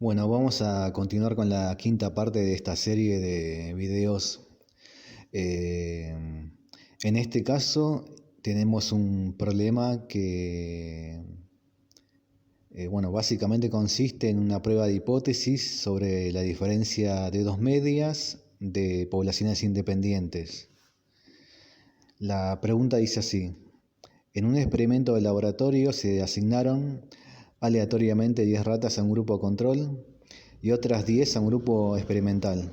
Bueno, vamos a continuar con la quinta parte de esta serie de videos. Eh, en este caso tenemos un problema que, básicamente consiste en una prueba de hipótesis sobre la diferencia de dos medias de poblaciones independientes. La pregunta dice así: en un experimento de laboratorio se asignaron aleatoriamente 10 ratas a un grupo control y otras 10 a un grupo experimental.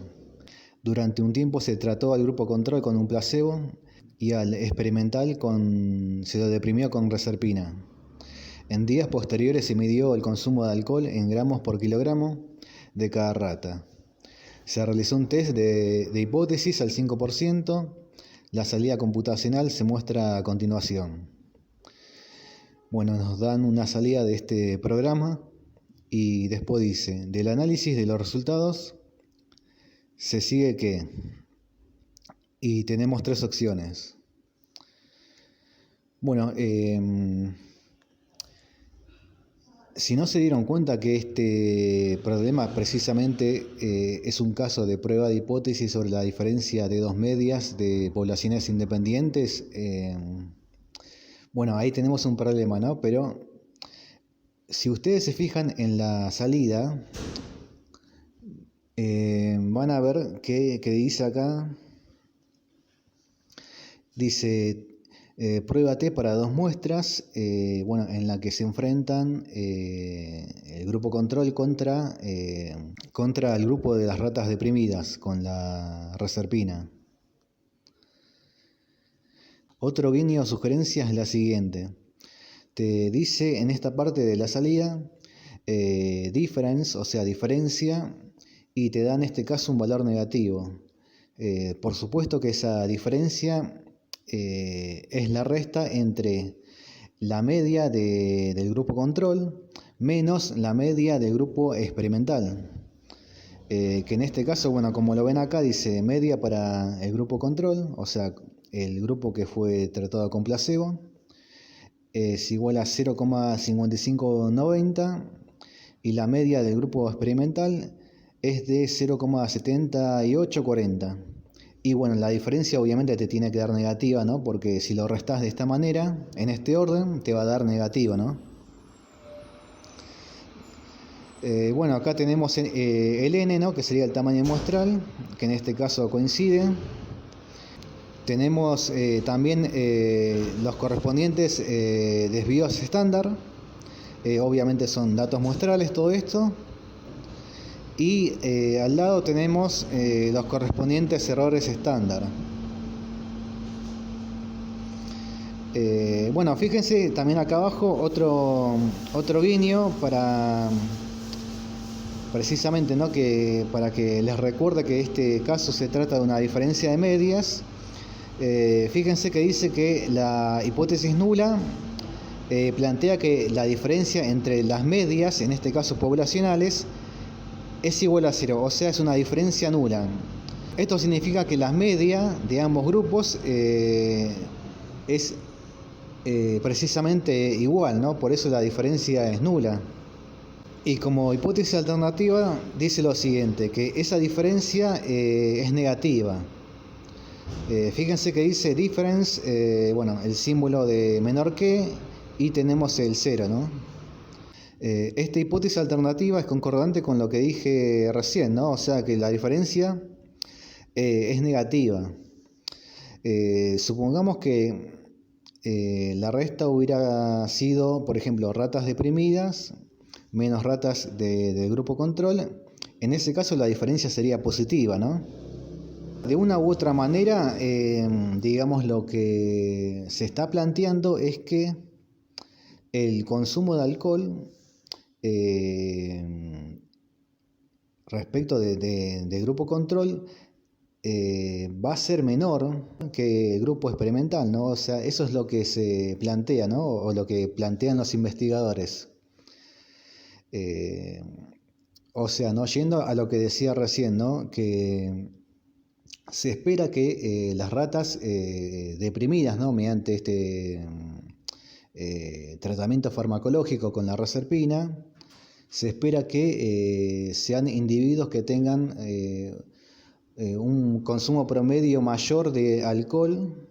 Durante un tiempo se trató al grupo control con un placebo y al experimental se lo deprimió con reserpina. En días posteriores se midió el consumo de alcohol en gramos por kilogramo de cada rata. Se realizó un test de hipótesis al 5%. La salida computacional se muestra a continuación. Bueno, nos dan una salida de este programa y después dice: del análisis de los resultados se sigue que, y tenemos tres opciones. Bueno, si no se dieron cuenta que este problema precisamente es un caso de prueba de hipótesis sobre la diferencia de dos medias de poblaciones independientes, ahí tenemos un problema, ¿no? Pero si ustedes se fijan en la salida, van a ver que dice acá, dice prueba T para dos muestras, en la que se enfrentan el grupo control contra el grupo de las ratas deprimidas con la reserpina. Otro guiño o sugerencia es la siguiente. Te dice en esta parte de la salida difference, o sea, diferencia, y te da en este caso un valor negativo. Por supuesto que esa diferencia es la resta entre la media del grupo control menos la media del grupo experimental. Que en este caso, como lo ven acá, dice media para el grupo control, o sea, el grupo que fue tratado con placebo, es igual a 0,5590, y la media del grupo experimental es de 0,7840. Y la diferencia obviamente te tiene que dar negativa, ¿no? Porque si lo restás de esta manera, en este orden, te va a dar negativa, ¿no? Acá tenemos el n, ¿no? Que sería el tamaño muestral, que en este caso coincide. Tenemos también los correspondientes desvíos estándar. Obviamente son datos muestrales todo esto. Y al lado tenemos los correspondientes errores estándar. Fíjense también acá abajo otro guiño para precisamente, ¿no? Para que les recuerde que este caso se trata de una diferencia de medias. Fíjense que dice que la hipótesis nula plantea que la diferencia entre las medias, en este caso poblacionales, es igual a 0, o sea, es una diferencia nula. Esto significa que la media de ambos grupos es precisamente igual, ¿no? Por eso la diferencia es nula. Y como hipótesis alternativa dice lo siguiente, que esa diferencia es negativa. Fíjense que dice difference, el símbolo de menor que, y tenemos el 0, ¿no? Esta hipótesis alternativa es concordante con lo que dije recién, ¿no? O sea que la diferencia es negativa. Supongamos que la resta hubiera sido, por ejemplo, ratas deprimidas menos ratas del grupo control. En ese caso la diferencia sería positiva, ¿no? De una u otra manera, digamos, lo que se está planteando es que el consumo de alcohol respecto del grupo control va a ser menor que el grupo experimental, ¿no? O sea, eso es lo que se plantea, ¿no? O lo que plantean los investigadores. O sea, ¿no? Yendo a lo que decía recién, ¿no? Que se espera que las ratas deprimidas, ¿no? Mediante este tratamiento farmacológico con la reserpina, Se espera que sean individuos que tengan un consumo promedio mayor de alcohol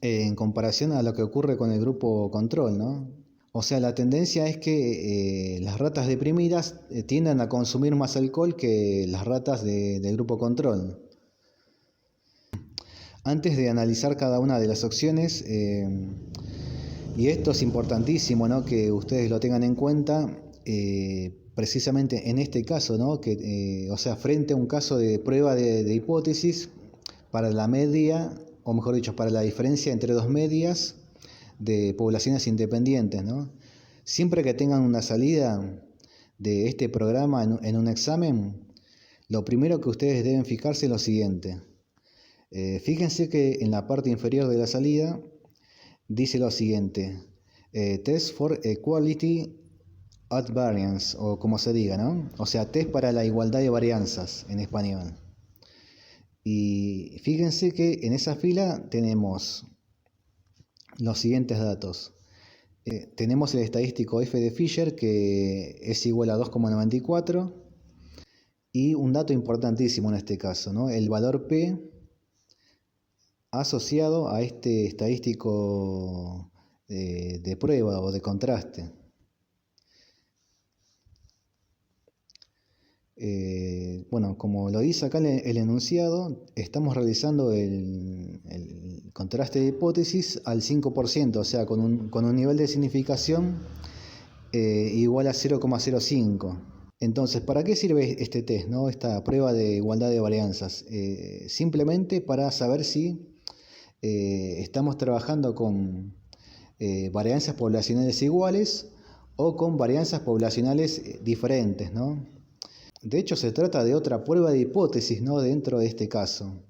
en comparación a lo que ocurre con el grupo control, ¿no? O sea, la tendencia es que las ratas deprimidas tiendan a consumir más alcohol que las ratas del grupo control. Antes de analizar cada una de las opciones, y esto es importantísimo, ¿no?, que ustedes lo tengan en cuenta, precisamente en este caso, ¿no?, que, o sea, frente a un caso de prueba de hipótesis para la media, o mejor dicho, para la diferencia entre dos medias de poblaciones independientes, ¿no? Siempre que tengan una salida de este programa en un examen, lo primero que ustedes deben fijarse es lo siguiente. Fíjense que en la parte inferior de la salida dice lo siguiente: Test for Equality at Variance, o como se diga, ¿no? O sea, test para la igualdad de varianzas en español. Y fíjense que en esa fila tenemos los siguientes datos. Tenemos el estadístico F de Fisher, que es igual a 2,94, y un dato importantísimo en este caso, ¿no?, el valor P asociado a este estadístico de prueba o de contraste. Bueno, como lo dice acá el enunciado, estamos realizando el contraste de hipótesis al 5%, o sea, con un nivel de significación igual a 0,05. Entonces, ¿para qué sirve este test, ¿no?, esta prueba de igualdad de varianzas? Simplemente para saber si estamos trabajando con varianzas poblacionales iguales o con varianzas poblacionales diferentes, ¿no? De hecho, se trata de otra prueba de hipótesis, ¿no?, dentro de este caso.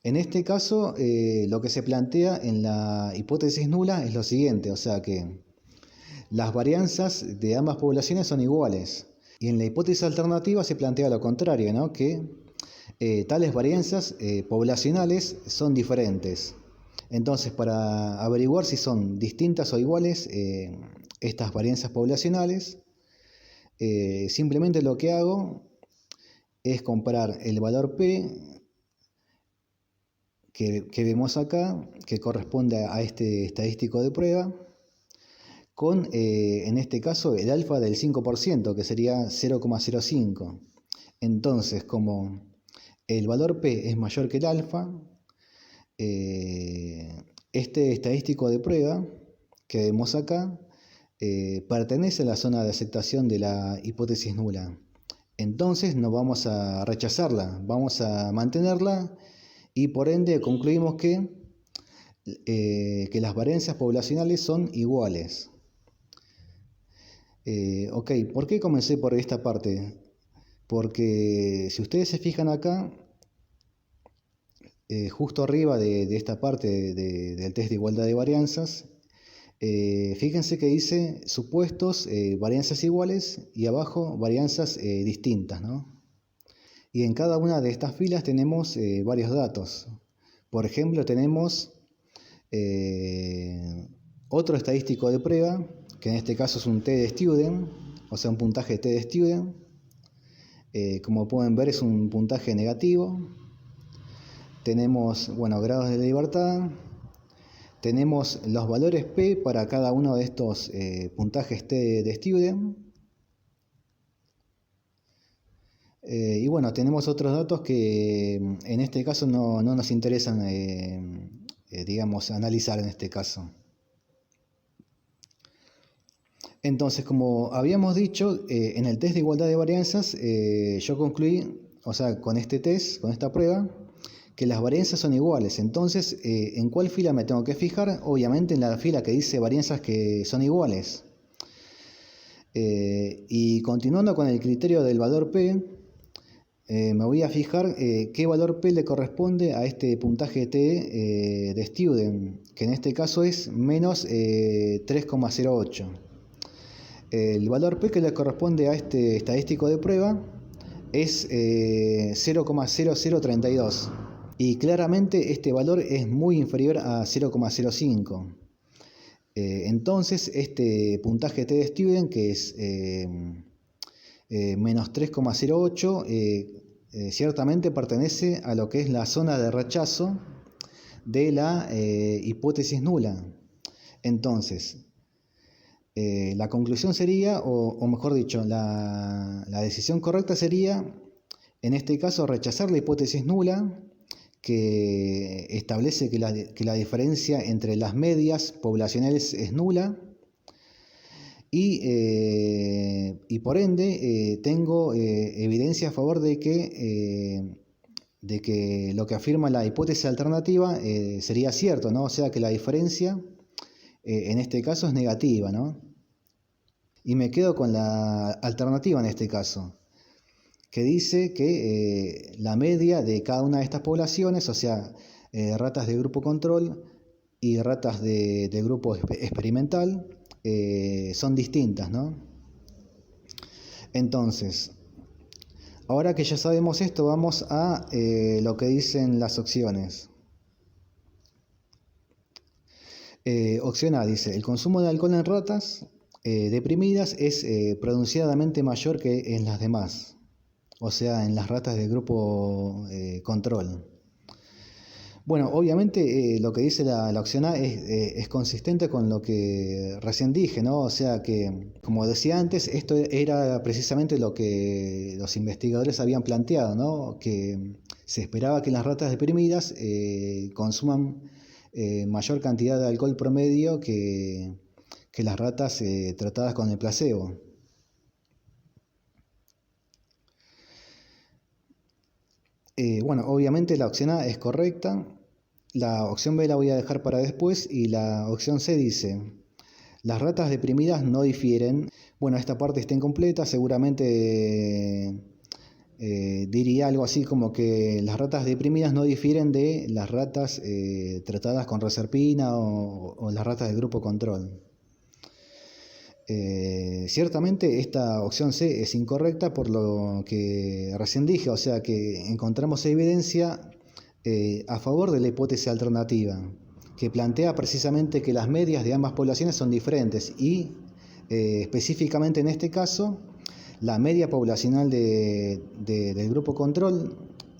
En este caso, lo que se plantea en la hipótesis nula es lo siguiente, o sea que las varianzas de ambas poblaciones son iguales. Y en la hipótesis alternativa se plantea lo contrario, ¿no?, que tales varianzas poblacionales son diferentes. Entonces, para averiguar si son distintas o iguales estas varianzas poblacionales, simplemente lo que hago es comparar el valor P que vemos acá, que corresponde a este estadístico de prueba, con, en este caso, el alfa del 5%, que sería 0,05. Entonces, como el valor P es mayor que el alfa, este estadístico de prueba que vemos acá pertenece a la zona de aceptación de la hipótesis nula. Entonces no vamos a rechazarla, vamos a mantenerla y por ende concluimos que las varianzas poblacionales son iguales. Ok, ¿por qué comencé por esta parte? Porque si ustedes se fijan acá, justo arriba de esta parte del test de igualdad de varianzas, fíjense que dice supuestos varianzas iguales y abajo varianzas distintas, ¿no? Y en cada una de estas filas tenemos varios datos. Por ejemplo, tenemos otro estadístico de prueba, que en este caso es un T de Student, o sea, un puntaje T de Student. Como pueden ver, es un puntaje negativo. Tenemos, bueno, grados de libertad. Tenemos los valores P para cada uno de estos puntajes T de Student. Y bueno, tenemos otros datos que en este caso no nos interesan, digamos, analizar en este caso. Entonces, como habíamos dicho, en el test de igualdad de varianzas, yo concluí, o sea, con este test, con esta prueba, que las varianzas son iguales. Entonces, ¿en cuál fila me tengo que fijar? Obviamente en la fila que dice varianzas que son iguales. Y continuando con el criterio del valor P, me voy a fijar qué valor P le corresponde a este puntaje T de Student, que en este caso es menos 3,08. El valor P que le corresponde a este estadístico de prueba es 0,0032. Y claramente este valor es muy inferior a 0,05. Entonces, este puntaje T de Student, que es menos 3,08, ciertamente pertenece a lo que es la zona de rechazo de la hipótesis nula. Entonces, la conclusión sería, o mejor dicho, la decisión correcta sería, en este caso, rechazar la hipótesis nula, que establece que la diferencia entre las medias poblacionales es nula, y por ende tengo evidencia a favor de que lo que afirma la hipótesis alternativa sería cierto, ¿no? O sea que la diferencia en este caso es negativa, ¿no? Y me quedo con la alternativa en este caso, que dice que la media de cada una de estas poblaciones, o sea, ratas de grupo control y ratas de grupo experimental, son distintas, ¿no? Entonces, ahora que ya sabemos esto, vamos a lo que dicen las opciones. Opción A dice, el consumo de alcohol en ratas deprimidas es pronunciadamente mayor que en las demás, o sea, en las ratas del grupo control. Bueno, obviamente lo que dice la opción A es consistente con lo que recién dije, ¿no? O sea que, como decía antes, esto era precisamente lo que los investigadores habían planteado, ¿no? Que se esperaba que las ratas deprimidas consuman mayor cantidad de alcohol promedio que las ratas tratadas con el placebo. Bueno, obviamente la opción A es correcta, la opción B la voy a dejar para después y la opción C dice, las ratas deprimidas no difieren. Bueno, esta parte está incompleta, seguramente diría algo así como que las ratas deprimidas no difieren de las ratas tratadas con reserpina o las ratas del grupo control. Ciertamente esta opción C es incorrecta por lo que recién dije, o sea que encontramos evidencia a favor de la hipótesis alternativa, que plantea precisamente que las medias de ambas poblaciones son diferentes y específicamente en este caso la media poblacional del grupo control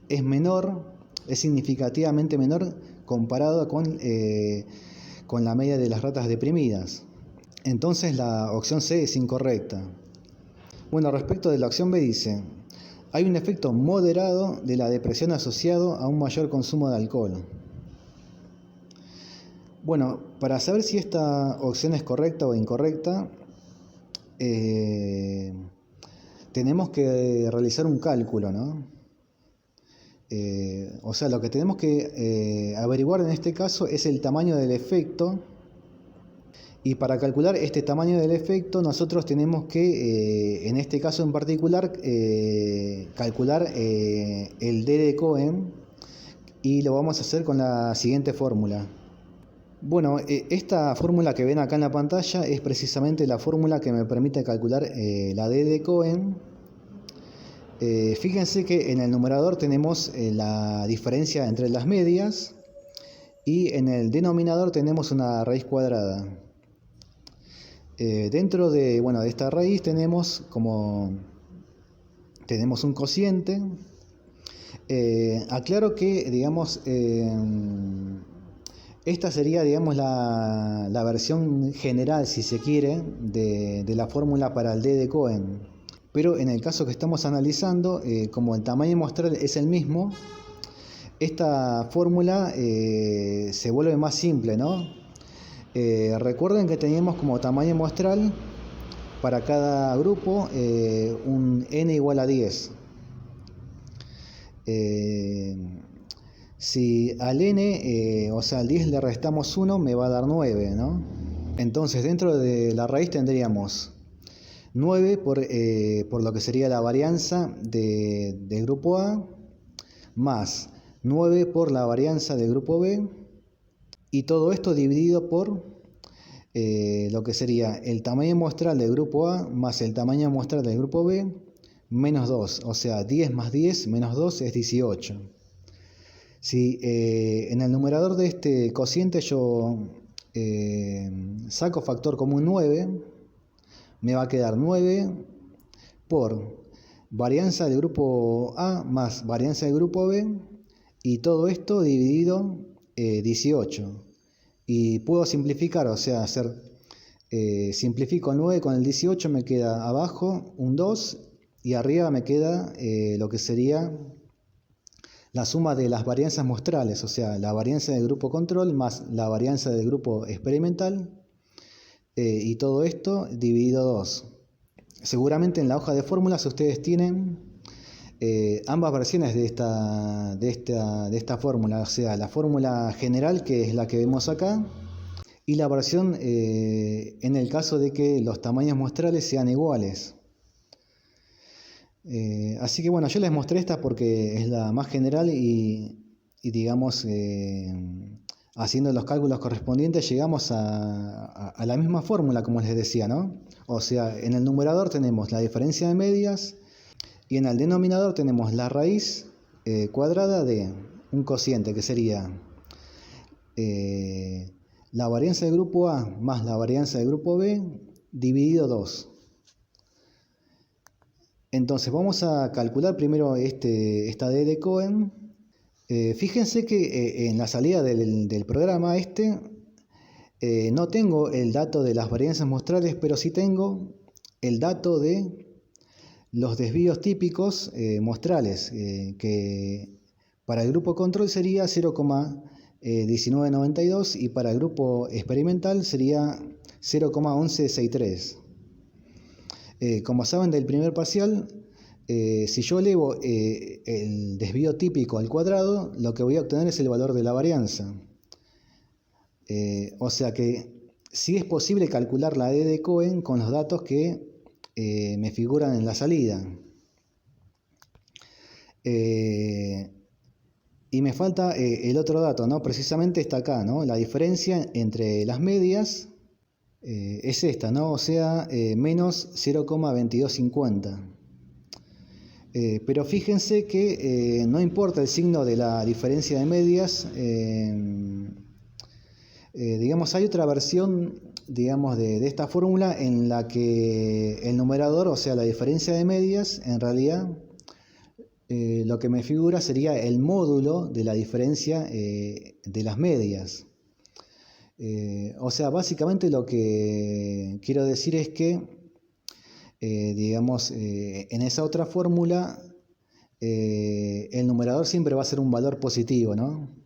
es menor, es significativamente menor comparado con la media de las ratas deprimidas. Entonces la opción C es incorrecta. Bueno, respecto de la opción B dice, hay un efecto moderado de la depresión asociado a un mayor consumo de alcohol. Bueno, para saber si esta opción es correcta o incorrecta, tenemos que realizar un cálculo, ¿no? O sea, lo que tenemos que averiguar en este caso es el tamaño del efecto. Y para calcular este tamaño del efecto, nosotros tenemos que, en este caso en particular, calcular el D de Cohen, y lo vamos a hacer con la siguiente fórmula. Bueno, esta fórmula que ven acá en la pantalla es precisamente la fórmula que me permite calcular la D de Cohen. Fíjense que en el numerador tenemos la diferencia entre las medias y en el denominador tenemos una raíz cuadrada. Dentro de esta raíz tenemos un cociente. Aclaro que, digamos, esta sería, digamos, la versión general, si se quiere, de la fórmula para el D de Cohen. Pero en el caso que estamos analizando, como el tamaño muestral es el mismo, esta fórmula se vuelve más simple, ¿no? Recuerden que teníamos como tamaño muestral para cada grupo un n igual a 10. Si al n, o sea al 10 le restamos 1, me va a dar 9, ¿no? Entonces dentro de la raíz tendríamos 9 por lo que sería la varianza del grupo A, más 9 por la varianza del grupo B, y todo esto dividido por lo que sería el tamaño muestral del grupo A más el tamaño muestral del grupo B menos 2, o sea 10 más 10 menos 2 es 18. Si en el numerador de este cociente yo saco factor común 9, me va a quedar 9 por varianza del grupo A más varianza del grupo B, y todo esto dividido 18. Y puedo simplificar, o sea, simplifico el 9 con el 18, me queda abajo un 2 y arriba me queda lo que sería la suma de las varianzas muestrales, o sea, la varianza del grupo control más la varianza del grupo experimental, y todo esto dividido 2. Seguramente en la hoja de fórmulas ustedes tienen ambas versiones de esta fórmula, o sea, la fórmula general, que es la que vemos acá, y la versión en el caso de que los tamaños muestrales sean iguales. Así que bueno, yo les mostré esta porque es la más general y digamos, haciendo los cálculos correspondientes llegamos a la misma fórmula, como les decía, ¿no? O sea, en el numerador tenemos la diferencia de medias y en el denominador tenemos la raíz cuadrada de un cociente, que sería la varianza del grupo A más la varianza del grupo B dividido 2. Entonces vamos a calcular primero esta D de Cohen. Fíjense que en la salida del programa no tengo el dato de las varianzas muestrales, pero sí tengo el dato de los desvíos típicos muestrales, que para el grupo control sería 0,1992 y para el grupo experimental sería 0,1163. Como saben del primer parcial, si yo elevo el desvío típico al cuadrado, lo que voy a obtener es el valor de la varianza. O sea que sí es posible calcular la D de Cohen con los datos que me figuran en la salida. Y me falta el otro dato, ¿no? Precisamente está acá, ¿no? La diferencia entre las medias es esta, ¿no? O sea, menos 0,2250. Pero fíjense que no importa el signo de la diferencia de medias. Digamos, hay otra versión, digamos, de esta fórmula en la que el numerador, o sea, la diferencia de medias, en realidad lo que me figura sería el módulo de la diferencia de las medias. O sea, básicamente lo que quiero decir es que, digamos, en esa otra fórmula, el numerador siempre va a ser un valor positivo, ¿no?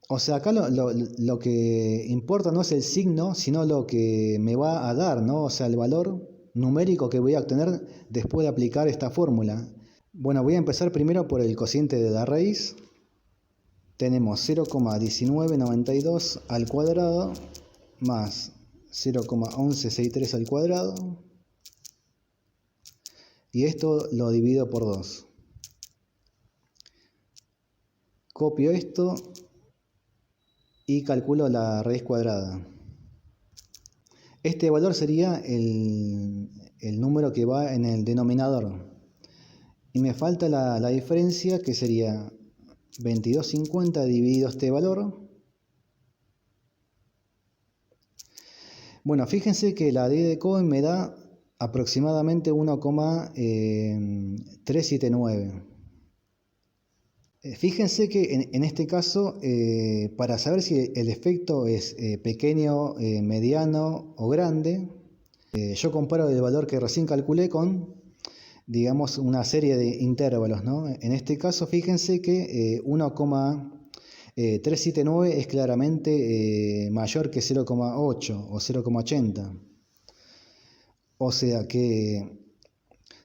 O sea, acá lo que importa no es el signo, sino lo que me va a dar, ¿no? O sea, el valor numérico que voy a obtener después de aplicar esta fórmula. Bueno, voy a empezar primero por el cociente de la raíz. Tenemos 0,1992 al cuadrado más 0,1163 al cuadrado. Y esto lo divido por 2. Copio esto y calculo la raíz cuadrada. Este valor sería el número que va en el denominador. Y me falta la diferencia, que sería 2250 dividido este valor. Bueno, fíjense que la D de Cohen me da aproximadamente 1,379. Fíjense que en este caso, para saber si el efecto es pequeño, mediano o grande, yo comparo el valor que recién calculé con, digamos, una serie de intervalos, ¿no? En este caso, fíjense que 1,379 es claramente mayor que 0,8 o 0,80. O sea que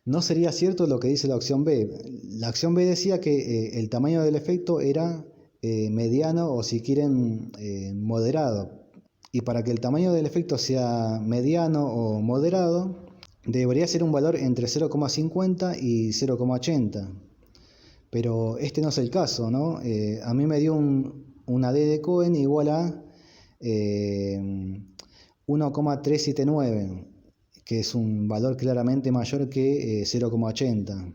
no sería cierto lo que dice la opción B. La opción B decía que el tamaño del efecto era mediano o, si quieren, moderado. Y para que el tamaño del efecto sea mediano o moderado, debería ser un valor entre 0,50 y 0,80. Pero este no es el caso, ¿no? A mí me dio una D de Cohen igual a 1,379. Que es un valor claramente mayor que 0,80.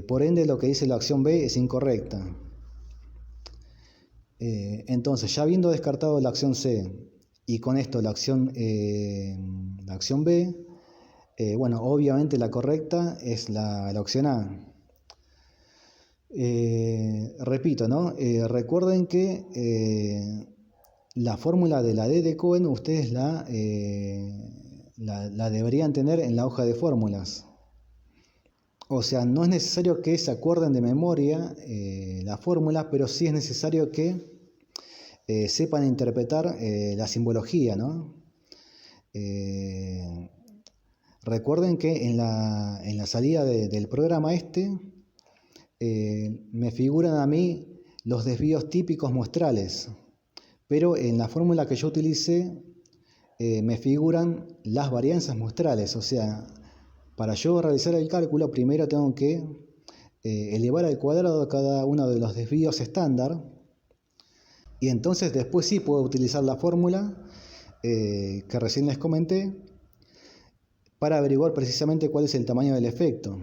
Por ende, lo que dice la opción B es incorrecta. Entonces, ya habiendo descartado la opción C y con esto la opción B, bueno, obviamente la correcta es la opción A. Repito, ¿no? Recuerden que la fórmula de la D de Cohen ustedes la deberían tener en la hoja de fórmulas. O sea, no es necesario que se acuerden de memoria la fórmula, pero sí es necesario que sepan interpretar la simbología, ¿no? Recuerden que en la salida del programa me figuran a mí los desvíos típicos muestrales, pero en la fórmula que yo utilicé me figuran las varianzas muestrales. O sea, para yo realizar el cálculo primero tengo que elevar al cuadrado cada uno de los desvíos estándar, y entonces después sí puedo utilizar la fórmula que recién les comenté para averiguar precisamente cuál es el tamaño del efecto.